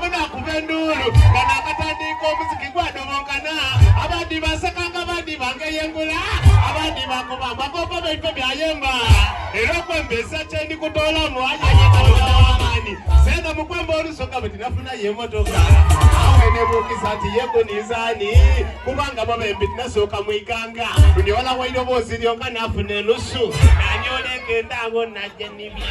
muna kubendulu kana katandika omuziki gwadobonkana abandi basakanga abandi bangeyengula abandi bakubamba koko beife byayemba era kwembesa kyendi kutola mwanyanyekawamani senda mukwemba olusoka bwe tinafuna yemotoka awe nebukisa ati yegonizani kubanga babembi tinasooka mwiganga tunyola wairo bozi lyonka nafuna enusu nanyoleka endango najja nibya